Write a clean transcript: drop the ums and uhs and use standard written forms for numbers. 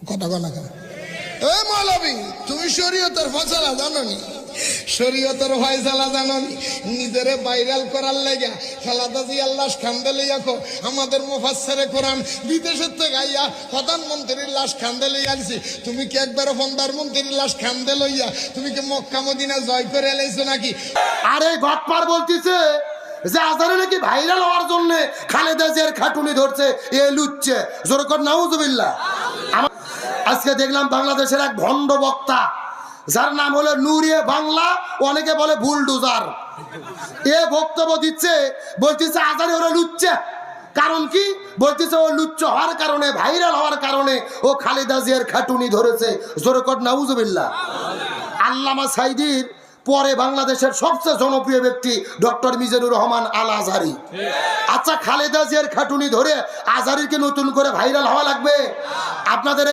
কথা কনা কেন? এ মৌলবী, তুমি শরীয়তের ফয়সালা জানো নি? শরীয়তের ফয়সালা জানো নি? নিজেরে ভাইরাল করার লেগে খালেদা জিয়ার লাশ কান্দে লইয়া আমাদের মুফাসসিরে কোরআন বিদেশের থেকে আইয়া প্রধানমন্ত্রীর লাশ কান্দে লইয়া আনছি। তুমি কি একবার প্রধানমন্ত্রীর লাশ কান্দে লইয়া তুমি কি মক্কা মদিনা জয় করে এলাইছো নাকি? আরে গতবার বলতিছে যে আজারে নাকি ভাইরাল হওয়ার জন্য খালেদা জিয়ার খাটুনি ধরছে, এ লুচ্ছে। জোরে কর নাউজুবিল্লাহ। আজকে দেখলাম বাংলাদেশের এক ভণ্ড বক্তা, যার নাম হলো নূরিয়ে বাংলা, অনেকে বলে বুলডোজার। এ বক্তব্য দিচ্ছে, বলতেছে আজারে ওরা লুচ্ছে। কারণ কি? বলতেছে ও লুচ্চ হওয়ার কারণে, ভাইরাল হওয়ার কারণে ও খালেদা জিয়ার খাটুনি ধরেছে। জোরে কর নাউজুবিল্লাহ। আল্লামা সাইদির পরে বাংলাদেশের সবচেয়ে জনপ্রিয় ব্যক্তি ডক্টর মিজানুর রহমান আল আজহারি। আচ্ছা, খালেদা জিয়ার খাটুনি ধরে আজহারিকে নতুন করে ভাইরাল হওয়া লাগবে? আপনাদের